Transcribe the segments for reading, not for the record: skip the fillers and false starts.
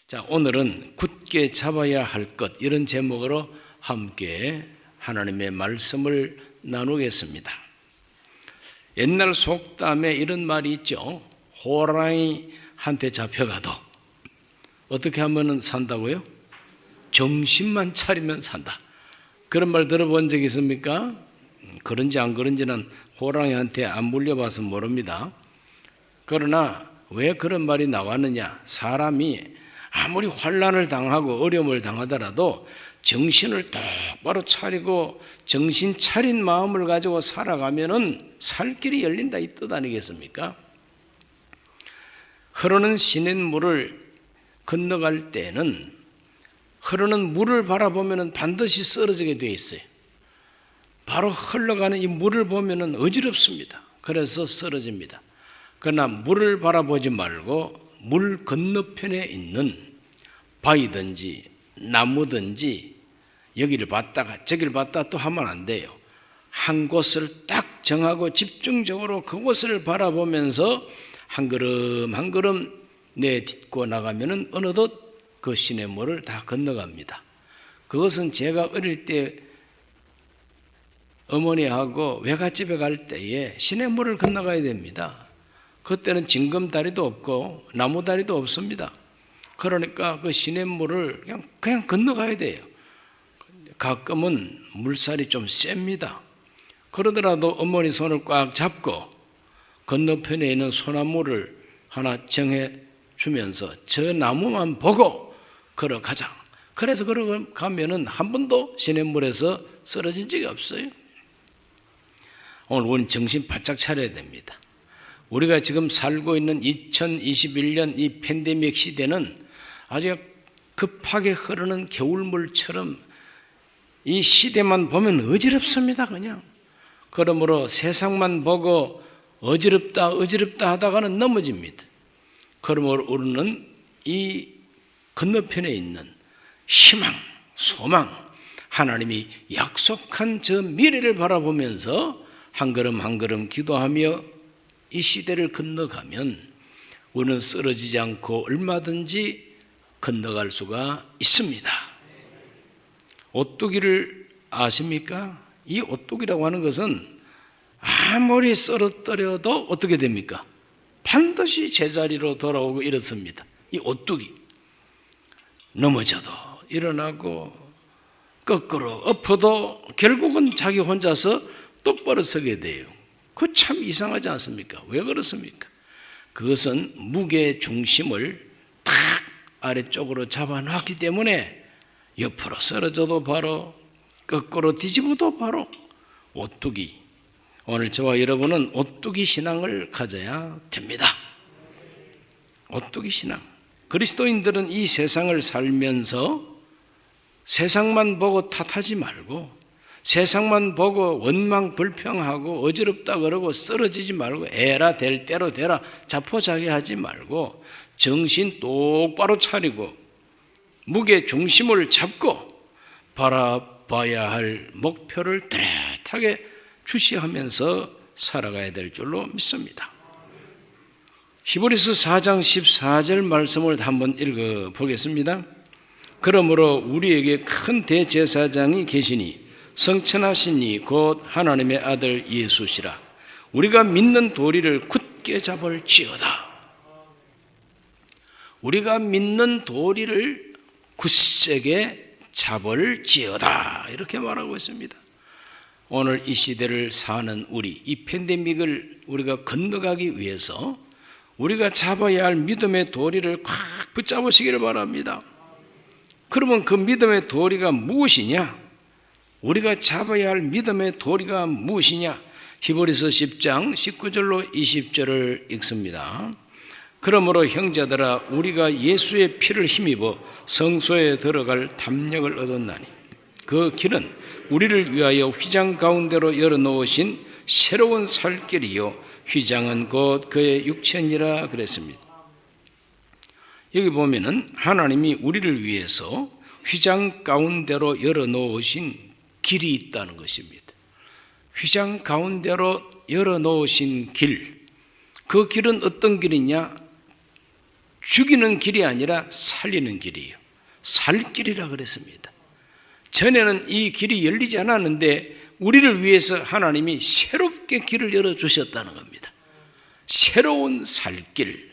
자, 오늘은 굳게 잡아야 할 것, 이런 제목으로 함께 하나님의 말씀을 나누겠습니다. 옛날 속담에 이런 말이 있죠. 호랑이한테 잡혀가도 어떻게 하면 산다고요? 정신만 차리면 산다. 그런 말 들어본 적 있습니까? 그런지 안 그런지는 호랑이한테 안 물려봐서 모릅니다. 그러나 왜 그런 말이 나왔느냐? 사람이 아무리 환난을 당하고 어려움을 당하더라도 정신을 똑바로 차리고 정신 차린 마음을 가지고 살아가면은 살 길이 열린다, 이 뜻 아니겠습니까? 흐르는 시냇물을 건너갈 때는 흐르는 물을 바라보면은 반드시 쓰러지게 되어 있어요. 바로 흘러가는 이 물을 보면은 어지럽습니다. 그래서 쓰러집니다. 그러나 물을 바라보지 말고 물 건너편에 있는 바위든지 나무든지 여기를 봤다가 저기를 봤다 또 하면 안 돼요. 한 곳을 딱 정하고 집중적으로 그곳을 바라보면서 한 걸음 한 걸음 내딛고 나가면은 어느덧 그 시냇물을 다 건너갑니다. 그것은 제가 어릴 때 어머니하고 외갓집에 갈 때에 시냇물을 건너가야 됩니다. 그때는 징검다리도 없고 나무다리도 없습니다. 그러니까 그 시냇물을 그냥 건너가야 돼요. 가끔은 물살이 좀 셉니다. 그러더라도 어머니 손을 꽉 잡고 건너편에 있는 소나무를 하나 정해 주면서 저 나무만 보고 걸어가자. 그래서 걸어가면은 한 번도 시냇물에서 쓰러진 적이 없어요. 오늘 우리는 정신 바짝 차려야 됩니다. 우리가 지금 살고 있는 2021년 이 팬데믹 시대는 아주 급하게 흐르는 겨울물처럼 이 시대만 보면 어지럽습니다. 그냥. 그러므로 세상만 보고 어지럽다 하다가는 넘어집니다. 그러므로 우리는 이 건너편에 있는 희망, 소망, 하나님이 약속한 저 미래를 바라보면서 한 걸음 한 걸음 기도하며 이 시대를 건너가면 우리는 쓰러지지 않고 얼마든지 건너갈 수가 있습니다. 오뚜기를 아십니까? 이 오뚜기라고 하는 것은 아무리 쓰러뜨려도 어떻게 됩니까? 반드시 제자리로 돌아오고 이렇습니다. 이 오뚜기 넘어져도 일어나고 거꾸로 엎어도 결국은 자기 혼자서 똑바로 서게 돼요. 그거 참 이상하지 않습니까? 왜 그렇습니까? 그것은 무게 중심을 탁 아래쪽으로 잡아놨기 때문에 옆으로 쓰러져도 바로 거꾸로 뒤집어도 바로 오뚜기. 오늘 저와 여러분은 오뚜기 신앙을 가져야 됩니다. 오뚜기 신앙. 그리스도인들은 이 세상을 살면서 세상만 보고 탓하지 말고 세상만 보고 원망 불평하고 어지럽다 그러고 쓰러지지 말고 에라 될 대로 되라 자포자기하지 말고 정신 똑바로 차리고 무게 중심을 잡고 바라봐야 할 목표를 뚜렷하게 주시하면서 살아가야 될 줄로 믿습니다. 히브리서 4장 14절 말씀을 한번 읽어보겠습니다. 그러므로 우리에게 큰 대제사장이 계시니 성천하신 이 곧 하나님의 아들 예수시라. 우리가 믿는 도리를 굳게 잡을지어다. 우리가 믿는 도리를 굳세게 잡을지어다. 이렇게 말하고 있습니다. 오늘 이 시대를 사는 우리, 이 팬데믹을 우리가 건너가기 위해서 우리가 잡아야 할 믿음의 도리를 꽉 붙잡으시기를 바랍니다. 그러면 그 믿음의 도리가 무엇이냐? 우리가 잡아야 할 믿음의 도리가 무엇이냐? 히브리서 10장 19절로 20절을 읽습니다. 그러므로 형제들아 우리가 예수의 피를 힘입어 성소에 들어갈 담력을 얻었나니 그 길은 우리를 위하여 휘장 가운데로 열어놓으신 새로운 살 길이요 휘장은 곧 그의 육체니라 그랬습니다. 여기 보면은 하나님이 우리를 위해서 휘장 가운데로 열어놓으신 길이 있다는 것입니다. 휘장 가운데로 열어놓으신 길, 그 길은 어떤 길이냐? 죽이는 길이 아니라 살리는 길이에요. 살 길이라 그랬습니다. 전에는 이 길이 열리지 않았는데 우리를 위해서 하나님이 새롭게 길을 열어주셨다는 겁니다. 새로운 살길,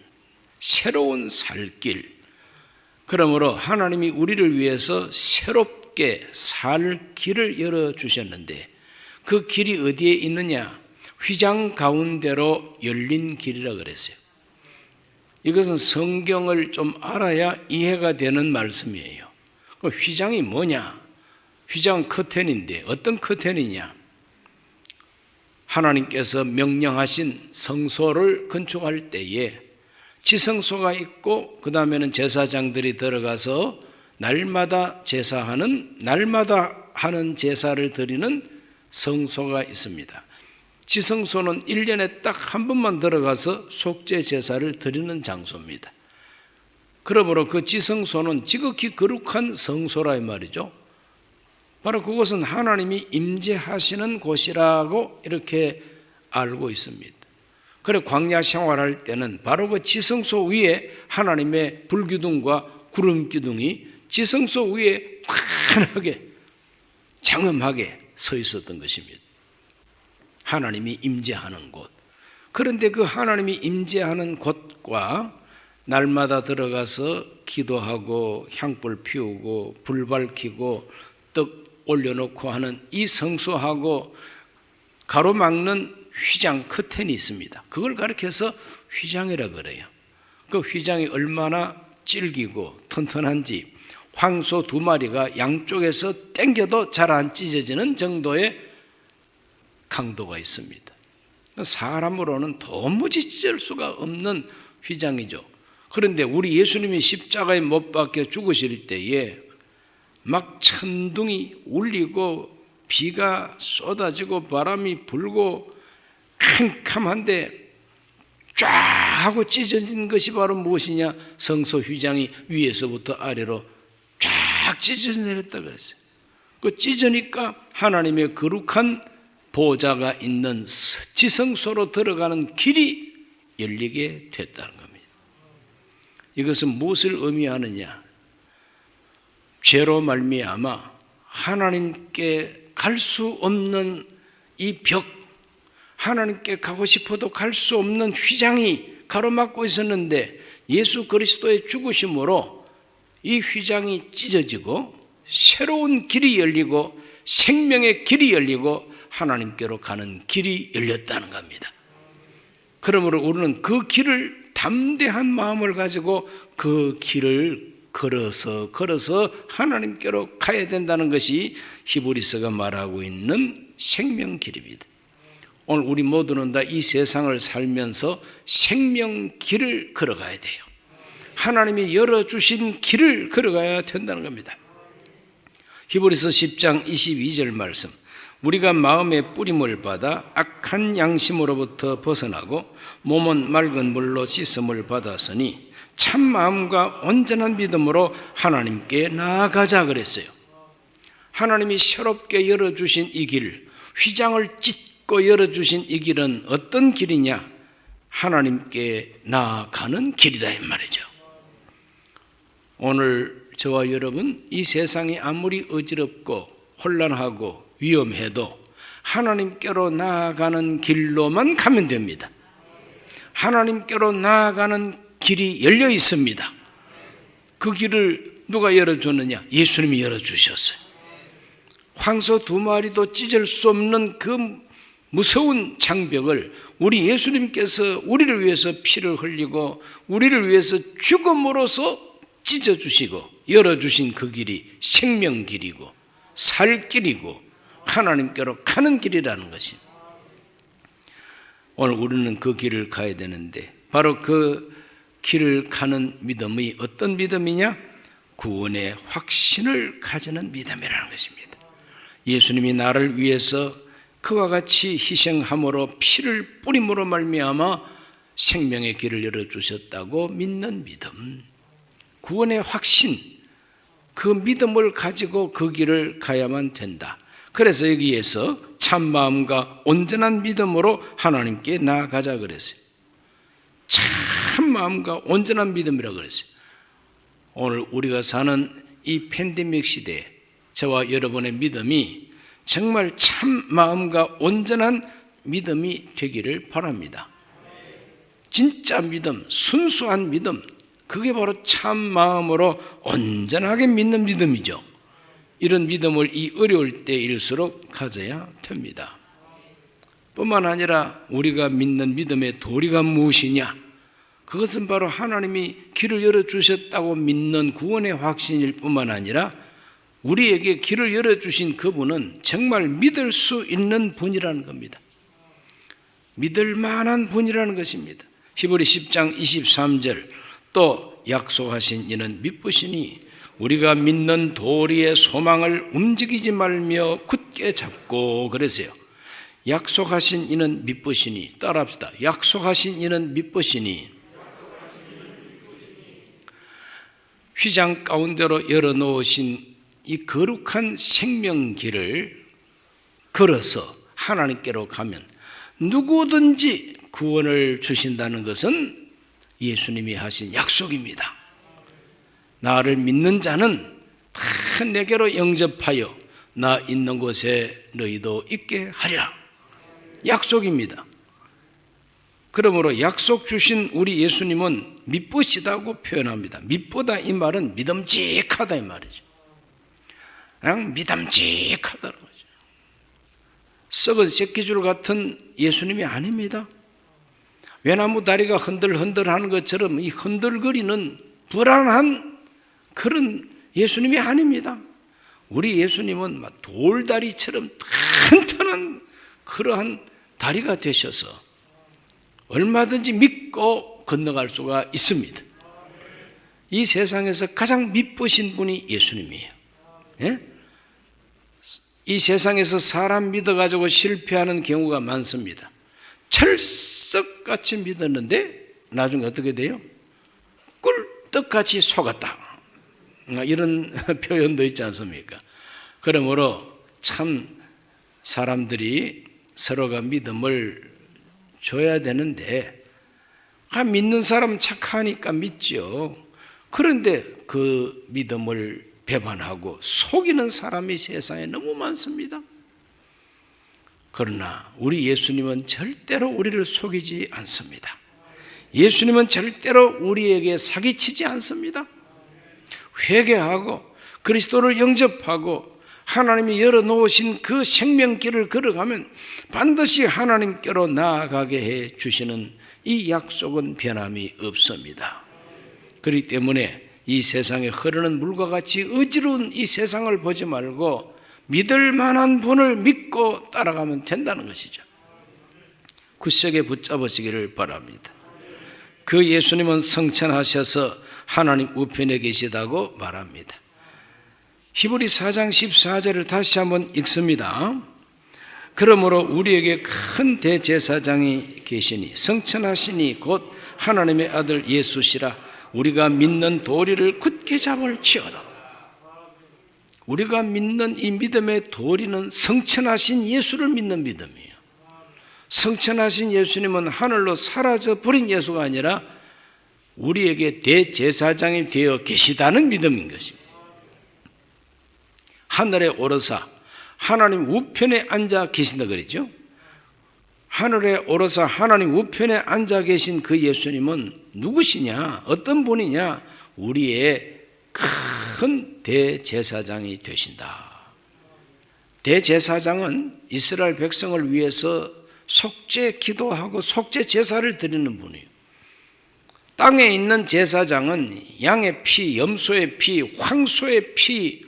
새로운 살길. 그러므로 하나님이 우리를 위해서 새롭게 살 길을 열어주셨는데 그 길이 어디에 있느냐? 휘장 가운데로 열린 길이라 그랬어요. 이것은 성경을 좀 알아야 이해가 되는 말씀이에요. 그 휘장이 뭐냐? 휘장 커튼인데 어떤 커튼이냐? 하나님께서 명령하신 성소를 건축할 때에 지성소가 있고 그 다음에는 제사장들이 들어가서 날마다 하는 제사를 드리는 성소가 있습니다. 지성소는 1년에 딱 한 번만 들어가서 속죄 제사를 드리는 장소입니다. 그러므로 그 지성소는 지극히 거룩한 성소라 이 말이죠. 바로 그것은 하나님이 임재하시는 곳이라고 이렇게 알고 있습니다. 그래 광야 생활할 때는 바로 그 지성소 위에 하나님의 불기둥과 구름기둥이 지성소 위에 환하게 장엄하게 서 있었던 것입니다. 하나님이 임재하는 곳. 그런데 그 하나님이 임재하는 곳과 날마다 들어가서 기도하고 향불 피우고 불 밝히고 떡 올려놓고 하는 이 성소하고 가로막는 휘장 커튼이 있습니다. 그걸 가리켜서 휘장이라 그래요. 그 휘장이 얼마나 질기고 튼튼한지 황소 2마리가 양쪽에서 당겨도 잘 안 찢어지는 정도의 강도가 있습니다. 사람으로는 도무지 찢을 수가 없는 휘장이죠. 그런데 우리 예수님이 십자가에 못 박혀 죽으실 때에 막 천둥이 울리고 비가 쏟아지고 바람이 불고 캄캄한데 쫙 하고 찢어진 것이 바로 무엇이냐? 성소 휘장이 위에서부터 아래로 쫙 찢어져 내렸다 그랬어요. 그 찢으니까 하나님의 거룩한 보좌가 있는 지성소로 들어가는 길이 열리게 됐다는 겁니다. 이것은 무엇을 의미하느냐? 죄로 말미암아 하나님께 갈 수 없는 이 벽, 하나님께 가고 싶어도 갈 수 없는 휘장이 가로막고 있었는데 예수 그리스도의 죽으심으로 이 휘장이 찢어지고 새로운 길이 열리고 생명의 길이 열리고 하나님께로 가는 길이 열렸다는 겁니다. 그러므로 우리는 그 길을 담대한 마음을 가지고 그 길을 걸어서 하나님께로 가야 된다는 것이 히브리서가 말하고 있는 생명길입니다. 오늘 우리 모두는 다 이 세상을 살면서 생명길을 걸어가야 돼요. 하나님이 열어주신 길을 걸어가야 된다는 겁니다. 히브리서 10장 22절 말씀, 우리가 마음의 뿌림을 받아 악한 양심으로부터 벗어나고 몸은 맑은 물로 씻음을 받았으니 참 마음과 온전한 믿음으로 하나님께 나아가자 그랬어요. 하나님이 새롭게 열어주신 이 길, 휘장을 찢고 열어주신 이 길은 어떤 길이냐? 하나님께 나아가는 길이다 이 말이죠. 오늘 저와 여러분, 이 세상이 아무리 어지럽고 혼란하고 위험해도 하나님께로 나아가는 길로만 가면 됩니다. 하나님께로 나아가는 길이 열려 있습니다. 그 길을 누가 열어줬느냐? 예수님이 열어주셨어요. 황소 2마리도 찢을 수 없는 그 무서운 장벽을 우리 예수님께서 우리를 위해서 피를 흘리고 우리를 위해서 죽음으로써 찢어주시고 열어주신 그 길이 생명길이고 살 길이고 하나님께로 가는 길이라는 것이, 오늘 우리는 그 길을 가야 되는데 바로 그 길을 가는 믿음이 어떤 믿음이냐? 구원의 확신을 가지는 믿음이라는 것입니다. 예수님이 나를 위해서 그와 같이 희생함으로 피를 뿌림으로 말미암아 생명의 길을 열어주셨다고 믿는 믿음, 구원의 확신, 그 믿음을 가지고 그 길을 가야만 된다. 그래서 여기에서 참 마음과 온전한 믿음으로 하나님께 나아가자 그랬어요. 참 마음과 온전한 믿음이라고 그랬어요. 오늘 우리가 사는 이 팬데믹 시대에 저와 여러분의 믿음이 정말 참 마음과 온전한 믿음이 되기를 바랍니다. 진짜 믿음, 순수한 믿음, 그게 바로 참 마음으로 온전하게 믿는 믿음이죠. 이런 믿음을 이 어려울 때일수록 가져야 됩니다. 뿐만 아니라 우리가 믿는 믿음의 도리가 무엇이냐? 그것은 바로 하나님이 길을 열어주셨다고 믿는 구원의 확신일 뿐만 아니라 우리에게 길을 열어주신 그분은 정말 믿을 수 있는 분이라는 겁니다. 믿을 만한 분이라는 것입니다. 히브리 10장 23절 또 약속하신 이는 믿으시니 우리가 믿는 도리의 소망을 움직이지 말며 굳게 잡고 그랬어요. 약속하신 이는 믿으시니 따라합시다. 약속하신 이는 믿으시니 휘장 가운데로 열어놓으신 이 거룩한 생명길을 걸어서 하나님께로 가면 누구든지 구원을 주신다는 것은 예수님이 하신 약속입니다. 나를 믿는 자는 다 내게로 영접하여 나 있는 곳에 너희도 있게 하리라. 약속입니다. 그러므로 약속 주신 우리 예수님은 믿으시다고 표현합니다. 믿보다 이 말은 믿음직하다 이 말이죠. 그냥 믿음직하다는 거죠. 썩은 새끼줄 같은 예수님이 아닙니다. 외나무 다리가 흔들흔들하는 것처럼 이 흔들거리는 불안한 그런 예수님이 아닙니다. 우리 예수님은 막 돌다리처럼 튼튼한 그러한 다리가 되셔서 얼마든지 믿고 건너갈 수가 있습니다. 이 세상에서 가장 믿으신 분이 예수님이에요. 예? 이 세상에서 사람 믿어가지고 실패하는 경우가 많습니다. 철석같이 믿었는데 나중에 어떻게 돼요? 꿀떡같이 속았다. 이런 표현도 있지 않습니까? 그러므로 참 사람들이 서로가 믿음을 줘야 되는데 믿는 사람 착하니까 믿죠. 그런데 그 믿음을 배반하고 속이는 사람이 세상에 너무 많습니다. 그러나 우리 예수님은 절대로 우리를 속이지 않습니다. 예수님은 절대로 우리에게 사기치지 않습니다. 회개하고 그리스도를 영접하고 하나님이 열어놓으신 그 생명길을 걸어가면 반드시 하나님께로 나아가게 해 주시는 이 약속은 변함이 없습니다. 그렇기 때문에 이 세상에 흐르는 물과 같이 어지러운 이 세상을 보지 말고 믿을 만한 분을 믿고 따라가면 된다는 것이죠. 굳세게 붙잡으시기를 바랍니다. 그 예수님은 성천하셔서 하나님 우편에 계시다고 말합니다. 히브리 4장 14절을 다시 한번 읽습니다. 그러므로 우리에게 큰 대제사장이 계시니 성천하시니 곧 하나님의 아들 예수시라. 우리가 믿는 도리를 굳게 잡을지어다. 우리가 믿는 이 믿음의 도리는 성천하신 예수를 믿는 믿음이에요. 성천하신 예수님은 하늘로 사라져 버린 예수가 아니라 우리에게 대제사장이 되어 계시다는 믿음인 것입니다. 하늘에 오르사 하나님 우편에 앉아 계신다 그랬죠. 하늘에 오르사 하나님 우편에 앉아 계신 그 예수님은 누구시냐? 어떤 분이냐? 우리의 큰 대제사장이 되신다. 대제사장은 이스라엘 백성을 위해서 속죄 기도하고 속죄 제사를 드리는 분이에요. 땅에 있는 제사장은 양의 피, 염소의 피, 황소의 피,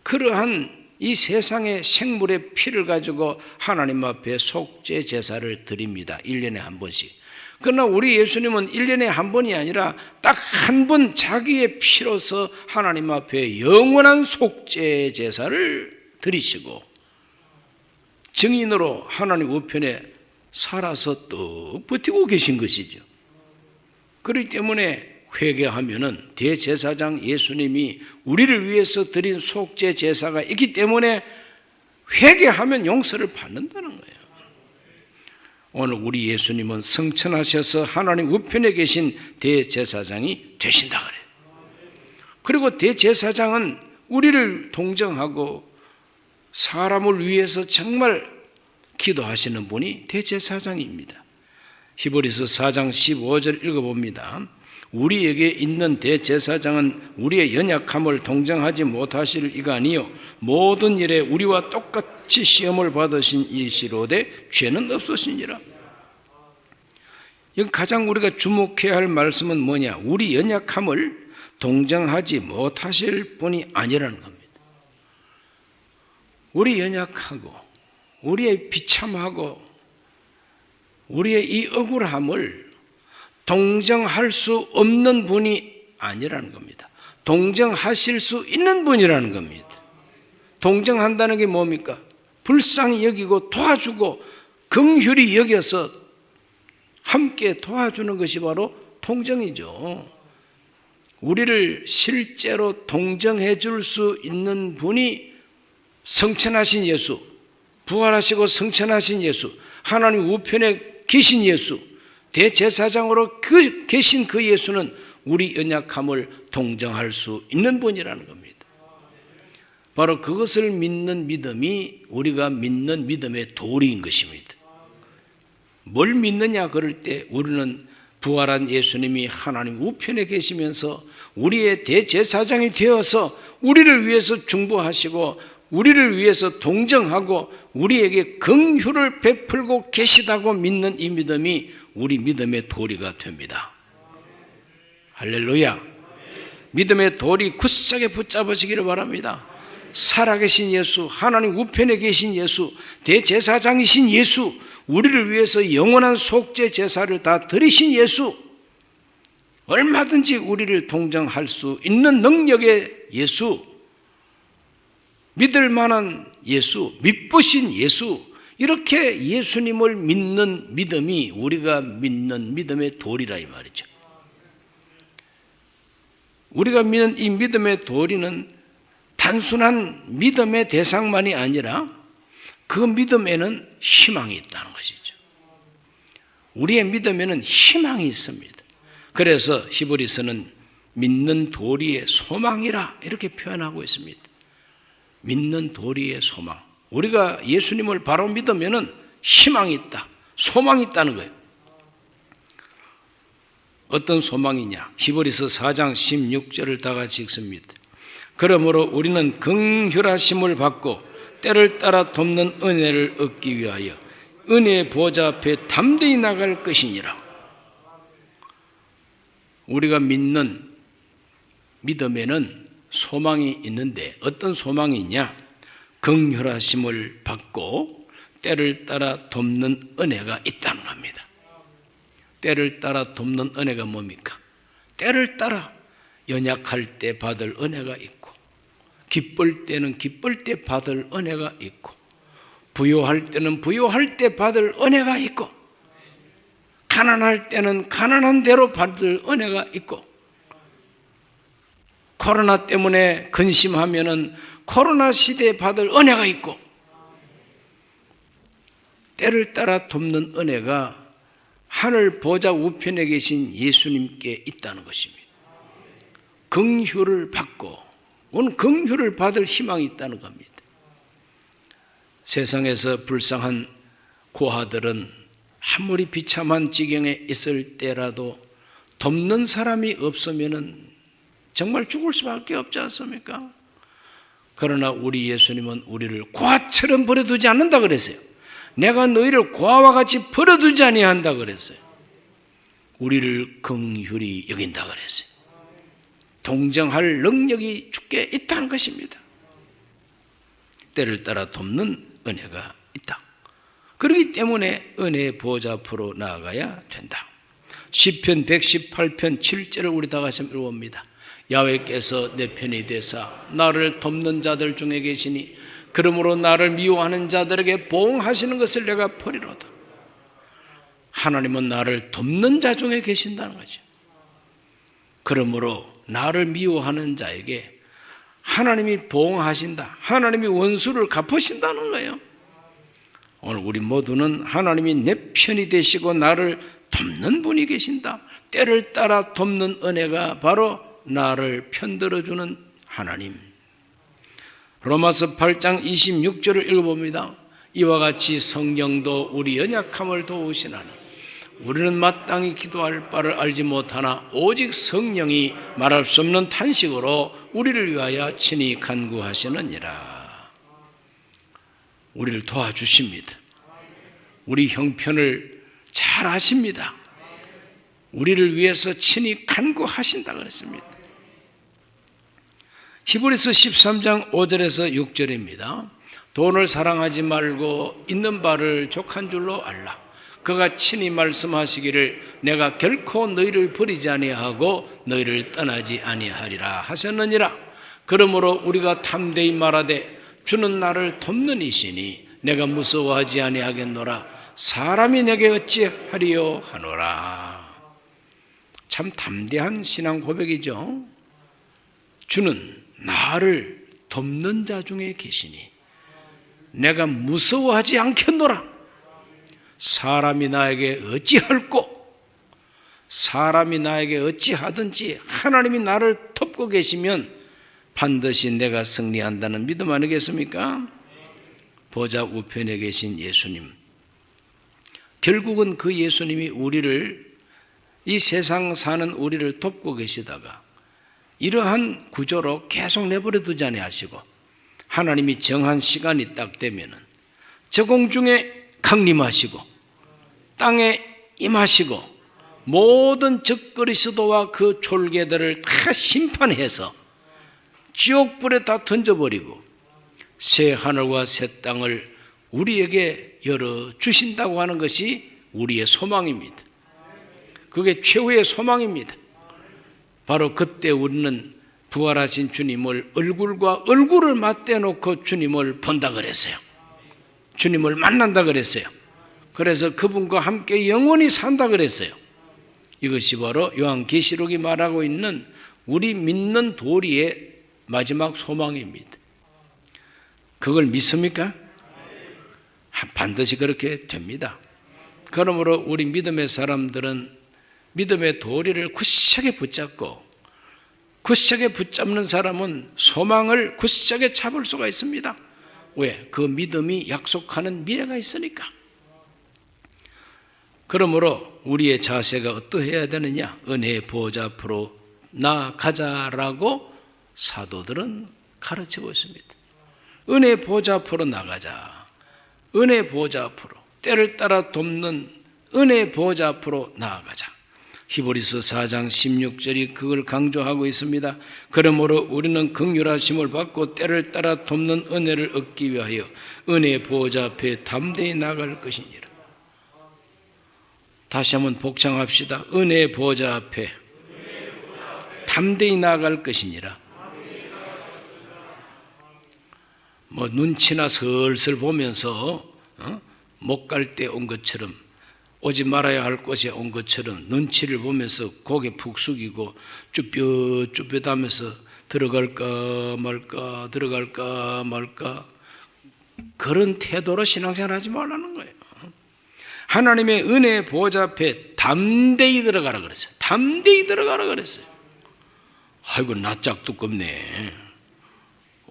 그러한 이 세상의 생물의 피를 가지고 하나님 앞에 속죄 제사를 드립니다. 1년에 한 번씩. 그러나 우리 예수님은 1년에 한 번이 아니라 딱 한 번 자기의 피로서 하나님 앞에 영원한 속죄 제사를 드리시고 증인으로 하나님 우편에 살아서 또 버티고 계신 것이죠. 그렇기 때문에 회개하면은 대제사장 예수님이 우리를 위해서 드린 속죄 제사가 있기 때문에 회개하면 용서를 받는다는 거예요. 오늘 우리 예수님은 성천하셔서 하나님 우편에 계신 대제사장이 되신다 그래요. 그리고 대제사장은 우리를 동정하고 사람을 위해서 정말 기도하시는 분이 대제사장입니다. 히브리서 4장 15절 읽어봅니다. 우리에게 있는 대제사장은 우리의 연약함을 동정하지 못하실 이가 아니요 모든 일에 우리와 똑같이 시험을 받으신 이시로되 죄는 없으시니라. 여기 가장 우리가 주목해야 할 말씀은 뭐냐? 우리 연약함을 동정하지 못하실 분이 아니라는 겁니다. 우리 연약하고 우리의 비참하고 우리의 이 억울함을 동정할 수 없는 분이 아니라는 겁니다. 동정하실 수 있는 분이라는 겁니다. 동정한다는 게 뭡니까? 불쌍히 여기고 도와주고 긍휼히 여겨서 함께 도와주는 것이 바로 동정이죠. 우리를 실제로 동정해 줄 수 있는 분이 성천하신 예수, 부활하시고 성천하신 예수, 하나님 우편에 계신 예수, 대제사장으로 계신 그 예수는 우리 연약함을 동정할 수 있는 분이라는 겁니다. 바로 그것을 믿는 믿음이 우리가 믿는 믿음의 도리인 것입니다. 뭘 믿느냐 그럴 때 우리는 부활한 예수님이 하나님 우편에 계시면서 우리의 대제사장이 되어서 우리를 위해서 중보하시고 우리를 위해서 동정하고 우리에게 긍휼을 베풀고 계시다고 믿는 이 믿음이 우리 믿음의 도리가 됩니다. 할렐루야. 믿음의 도리 굳세게 붙잡으시기를 바랍니다. 살아계신 예수, 하나님 우편에 계신 예수, 대제사장이신 예수, 우리를 위해서 영원한 속죄 제사를 다 드리신 예수, 얼마든지 우리를 동정할 수 있는 능력의 예수, 믿을 만한 예수, 믿으신 예수, 이렇게 예수님을 믿는 믿음이 우리가 믿는 믿음의 도리라 이 말이죠. 우리가 믿는 이 믿음의 도리는 단순한 믿음의 대상만이 아니라 그 믿음에는 희망이 있다는 것이죠. 우리의 믿음에는 희망이 있습니다. 그래서 히브리서는 믿는 도리의 소망이라 이렇게 표현하고 있습니다. 믿는 도리의 소망. 우리가 예수님을 바로 믿으면 희망이 있다, 소망이 있다는 거예요. 어떤 소망이냐? 히브리서 4장 16절을 다 같이 읽습니다. 그러므로 우리는 긍휼하심을 받고 때를 따라 돕는 은혜를 얻기 위하여 은혜의 보좌 앞에 담대히 나갈 것이니라. 우리가 믿는 믿음에는 소망이 있는데 어떤 소망이냐? 긍휼하심을 받고 때를 따라 돕는 은혜가 있다는 겁니다. 때를 따라 돕는 은혜가 뭡니까? 때를 따라 연약할 때 받을 은혜가 있고, 기쁠 때는 기쁠 때 받을 은혜가 있고, 부요할 때는 부요할 때 받을 은혜가 있고, 가난할 때는 가난한 대로 받을 은혜가 있고, 코로나 때문에 근심하면은 코로나 시대에 받을 은혜가 있고, 때를 따라 돕는 은혜가 하늘 보좌 우편에 계신 예수님께 있다는 것입니다. 긍휼을 받고, 오늘 긍휼을 받을 희망이 있다는 겁니다. 세상에서 불쌍한 고아들은 아무리 비참한 지경에 있을 때라도 돕는 사람이 없으면은 정말 죽을 수밖에 없지 않습니까? 그러나 우리 예수님은 우리를 고아처럼 버려두지 않는다 그랬어요. 내가 너희를 고아와 같이 버려두지 아니한다 그랬어요. 우리를 긍휼히 여긴다 그랬어요. 동정할 능력이 주께 있다는 것입니다. 때를 따라 돕는 은혜가 있다. 그렇기 때문에 은혜의 보좌 앞으로 나아가야 된다. 시편 118편 7절을 우리 다 같이 읽어봅니다. 야훼께서 내 편이 되사 나를 돕는 자들 중에 계시니 그러므로 나를 미워하는 자들에게 보응하시는 것을 내가 버리로다. 하나님은 나를 돕는 자 중에 계신다는 거죠. 그러므로 나를 미워하는 자에게 하나님이 보응하신다, 하나님이 원수를 갚으신다는 거예요. 오늘 우리 모두는 하나님이 내 편이 되시고 나를 돕는 분이 계신다. 때를 따라 돕는 은혜가 바로 나를 편들어주는 하나님. 로마서 8장 26절을 읽어봅니다. 이와 같이 성령도 우리 연약함을 도우시나니 우리는 마땅히 기도할 바를 알지 못하나 오직 성령이 말할 수 없는 탄식으로 우리를 위하여 친히 간구하시느니라. 우리를 도와주십니다. 우리 형편을 잘 아십니다. 우리를 위해서 친히 간구하신다 그랬습니다. 히브리서 13장 5절에서 6절입니다. 돈을 사랑하지 말고 있는 바를 족한 줄로 알라. 그가 친히 말씀하시기를 내가 결코 너희를 버리지 아니하고 너희를 떠나지 아니하리라 하셨느니라. 그러므로 우리가 탐대히 말하되 주는 나를 돕는 이시니 내가 무서워하지 아니하겠노라. 사람이 내게 어찌하리요 하노라. 참 담대한 신앙 고백이죠. 주는 나를 돕는 자 중에 계시니 내가 무서워하지 않겠노라. 사람이 나에게 어찌할꼬? 사람이 나에게 어찌하든지 하나님이 나를 돕고 계시면 반드시 내가 승리한다는 믿음 아니겠습니까? 보좌 우편에 계신 예수님. 결국은 그 예수님이 우리를, 이 세상 사는 우리를 돕고 계시다가 이러한 구조로 계속 내버려 두지 아니하시고 하나님이 정한 시간이 딱 되면은 저 공중에 강림하시고 땅에 임하시고 모든 적그리스도와 그 졸개들을 다 심판해서 지옥불에 다 던져버리고 새 하늘과 새 땅을 우리에게 열어주신다고 하는 것이 우리의 소망입니다. 그게 최후의 소망입니다. 바로 그때 우리는 부활하신 주님을 얼굴과 얼굴을 맞대놓고 주님을 본다 그랬어요. 주님을 만난다 그랬어요. 그래서 그분과 함께 영원히 산다 그랬어요. 이것이 바로 요한계시록이 말하고 있는 우리 믿는 도리의 마지막 소망입니다. 그걸 믿습니까? 반드시 그렇게 됩니다. 그러므로 우리 믿음의 사람들은 믿음의 도리를 굳세게 붙잡고, 굳세게 붙잡는 사람은 소망을 굳세게 잡을 수가 있습니다. 왜? 그 믿음이 약속하는 미래가 있으니까. 그러므로 우리의 자세가 어떠해야 되느냐? 은혜의 보좌 앞으로 나아가자라고 사도들은 가르치고 있습니다. 은혜의 보좌 앞으로 나가자. 은혜의 보좌 앞으로, 때를 따라 돕는 은혜의 보좌 앞으로 나아가자. 히브리서 4장 16절이 그걸 강조하고 있습니다. 그러므로 우리는 긍휼하심을 받고 때를 따라 돕는 은혜를 얻기 위하여 은혜의 보좌 앞에 담대히 나아갈 것이니라. 다시 한번 복창합시다. 은혜의 보좌 앞에 담대히 나아갈 것이니라. 뭐 눈치나 슬슬 보면서 못 갈 때 온 것처럼, 오지 말아야 할 곳에 온 것처럼 눈치를 보면서 고개 푹 숙이고 쭈뼛쭈뼛하면서 들어갈까 말까 들어갈까 말까 그런 태도로 신앙생활 하지 말라는 거예요. 하나님의 은혜의 보좌 앞에 담대히 들어가라 그랬어요. 담대히 들어가라 그랬어요. 아이고 낯짝 두껍네.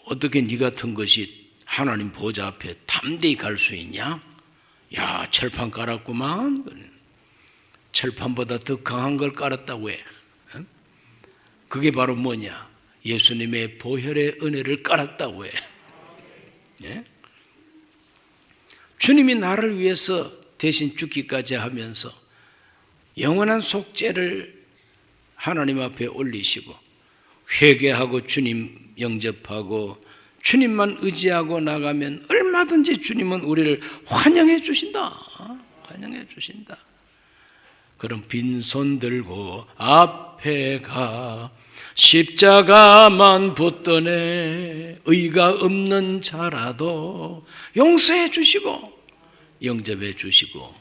어떻게 네 같은 것이 하나님 보좌 앞에 담대히 갈 수 있냐? 야, 철판 깔았구만. 철판보다 더 강한 걸 깔았다고 해. 그게 바로 뭐냐? 예수님의 보혈의 은혜를 깔았다고 해. 예? 주님이 나를 위해서 대신 죽기까지 하면서 영원한 속죄를 하나님 앞에 올리시고 회개하고 주님 영접하고 주님만 의지하고 나가면 얼마든지 주님은 우리를 환영해 주신다. 환영해 주신다. 그럼 빈손 들고 앞에 가 십자가만 붙드네 의가 없는 자라도 용서해 주시고 영접해 주시고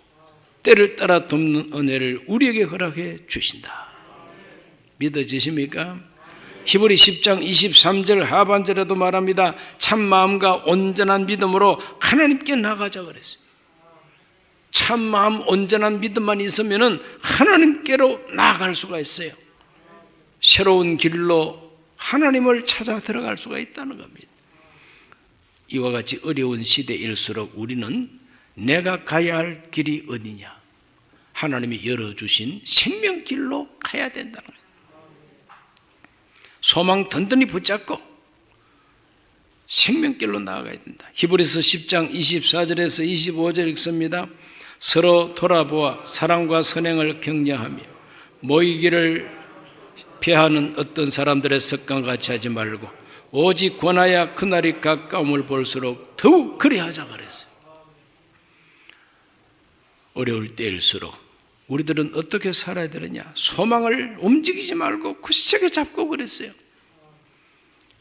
때를 따라 돕는 은혜를 우리에게 허락해 주신다. 믿어지십니까? 히브리 10장 23절 하반절에도 말합니다. 참 마음과 온전한 믿음으로 하나님께 나가자 그랬어요. 참 마음 온전한 믿음만 있으면 하나님께로 나아갈 수가 있어요. 새로운 길로 하나님을 찾아 들어갈 수가 있다는 겁니다. 이와 같이 어려운 시대일수록 우리는 내가 가야 할 길이 어디냐, 하나님이 열어주신 생명길로 가야 된다는 거예요. 소망 든든히 붙잡고 생명길로 나아가야 된다. 히브리서 10장 24절에서 25절 읽습니다. 서로 돌아보아 사랑과 선행을 격려하며 모이기를 피하는 어떤 사람들의 습관 같이 하지 말고 오직 권하여 그날이 가까움을 볼수록 더욱 그리하자 그랬어요. 어려울 때일수록 우리들은 어떻게 살아야 되느냐, 소망을 움직이지 말고 굳세게 잡고 그랬어요.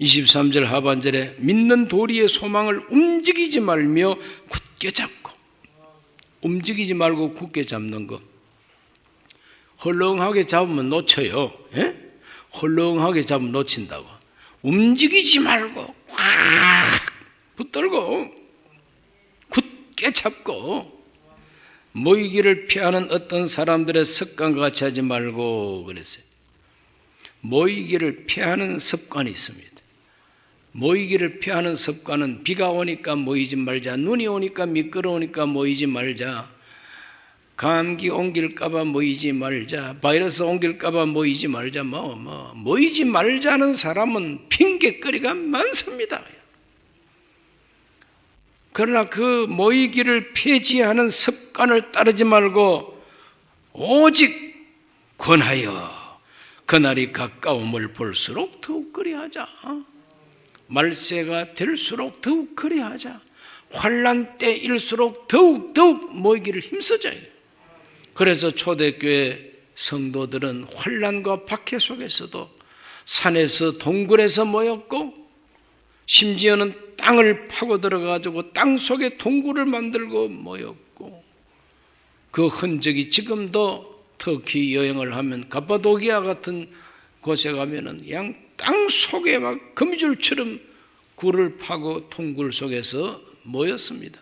23절 하반절에 믿는 도리의 소망을 움직이지 말며 굳게 잡고, 움직이지 말고 굳게 잡는 거, 헐렁하게 잡으면 놓쳐요. 예? 헐렁하게 잡으면 놓친다고. 움직이지 말고 꽉 붙들고 굳게 잡고 모이기를 피하는 어떤 사람들의 습관과 같이 하지 말고 그랬어요. 모이기를 피하는 습관이 있습니다. 모이기를 피하는 습관은 비가 오니까 모이지 말자, 눈이 오니까 미끄러우니까 모이지 말자, 감기 옮길까봐 모이지 말자, 바이러스 옮길까봐 모이지 말자, 모이지 말자는 사람은 핑계거리가 많습니다. 그러나 그 모이기를 폐지하는 습관을 따르지 말고 오직 권하여 그날이 가까움을 볼수록 더욱 그리하자, 말세가 될수록 더욱 그리하자, 환난 때일수록 더욱 모이기를 힘써줘야 해요. 그래서 초대교회 성도들은 환난과 박해 속에서도 산에서 동굴에서 모였고, 심지어는 땅을 파고 들어가지고 땅 속에 동굴을 만들고 모였고, 그 흔적이 지금도 터키 여행을 하면 갑바도기아 같은 곳에 가면은 양 땅 속에 막 거미줄처럼 굴을 파고 동굴 속에서 모였습니다.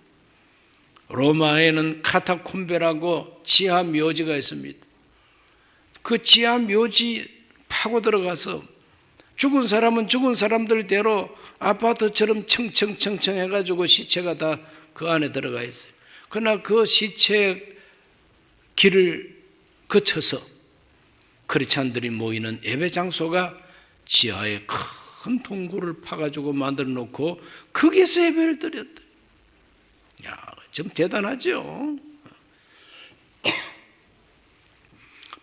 로마에는 카타콤베라고 지하 묘지가 있습니다. 그 지하 묘지 파고 들어가서 죽은 사람은 죽은 사람들대로 아파트처럼 청청청청 해가지고 시체가 다 그 안에 들어가 있어요. 그러나 그 시체 길을 거쳐서 크리스찬들이 모이는 예배 장소가 지하에 큰 동굴을 파가지고 만들어 놓고 거기에서 예배를 드렸다. 야, 좀 대단하죠.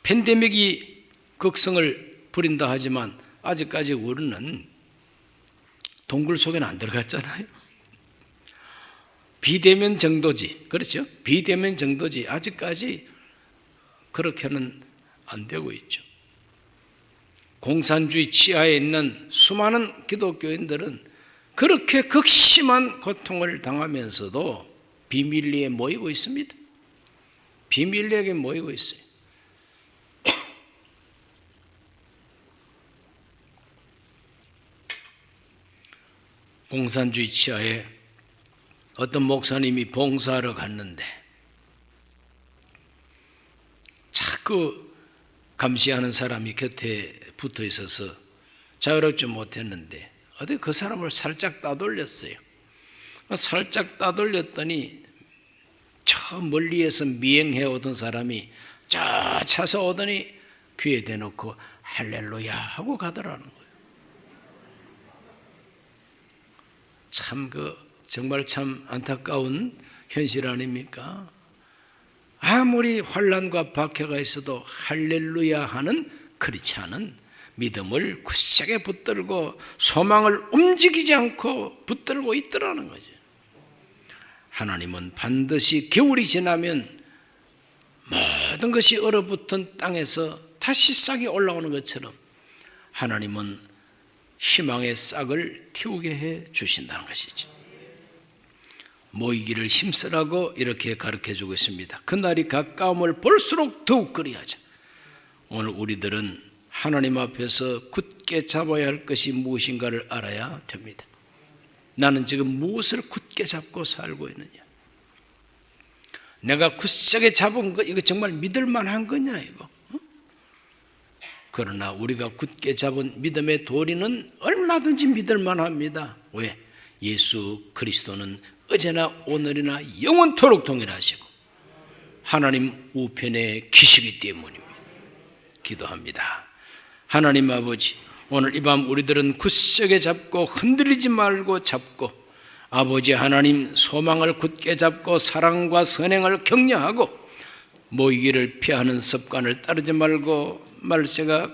팬데믹이 극성을 부린다 하지만 아직까지 우리는 동굴 속에는 안 들어갔잖아요. 비대면 정도지, 그렇죠? 비대면 정도지 아직까지 그렇게는 안 되고 있죠. 공산주의 치하에 있는 수많은 기독교인들은 그렇게 극심한 고통을 당하면서도 비밀리에 모이고 있습니다. 비밀리에 모이고 있어요. 공산주의 치하에 어떤 목사님이 봉사하러 갔는데 자꾸 감시하는 사람이 곁에 붙어 있어서 자유롭지 못했는데 어디 그 사람을 살짝 따돌렸어요. 살짝 따돌렸더니 저 멀리에서 미행해 오던 사람이 쫓아서 오더니 귀에 대놓고 할렐루야 하고 가더라는 거예요. 참 정말 참 안타까운 현실 아닙니까? 아무리 환난과 박해가 있어도 할렐루야 하는 크리스찬은 믿음을 굳세게 붙들고 소망을 움직이지 않고 붙들고 있더라는 거죠. 하나님은 반드시 겨울이 지나면 모든 것이 얼어붙은 땅에서 다시 싹이 올라오는 것처럼 하나님은 희망의 싹을 틔우게 해 주신다는 것이죠. 모이기를 힘쓰라고 이렇게 가르쳐주고 있습니다. 그날이 가까움을 볼수록 더욱 그리하자. 오늘 우리들은 하나님 앞에서 굳게 잡아야 할 것이 무엇인가를 알아야 됩니다. 나는 지금 무엇을 굳게 잡고 살고 있느냐? 내가 굳세게 잡은 거 이거 정말 믿을 만한 거냐 이거. 그러나 우리가 굳게 잡은 믿음의 도리는 얼마든지 믿을 만합니다. 왜? 예수 그리스도는 어제나 오늘이나 영원토록 동일하시고 하나님 우편에 계시기 때문입니다. 기도합니다. 하나님 아버지, 오늘 이 밤 우리들은 굳세게 잡고 흔들리지 말고 잡고, 아버지 하나님 소망을 굳게 잡고 사랑과 선행을 격려하고 모이기를 피하는 습관을 따르지 말고 말세가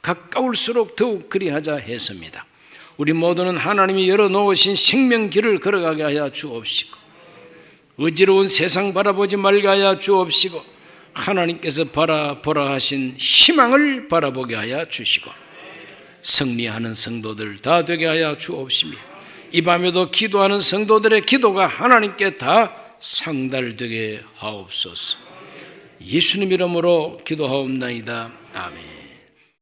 가까울수록 더욱 그리하자 했습니다. 우리 모두는 하나님이 열어놓으신 생명길을 걸어가게 하여 주옵시고, 어지러운 세상 바라보지 말게 하여 주옵시고, 하나님께서 바라보라 하신 희망을 바라보게 하여 주시고, 승리하는 성도들 다 되게 하여 주옵시며, 이 밤에도 기도하는 성도들의 기도가 하나님께 다 상달되게 하옵소서. 예수님 이름으로 기도하옵나이다. 아멘.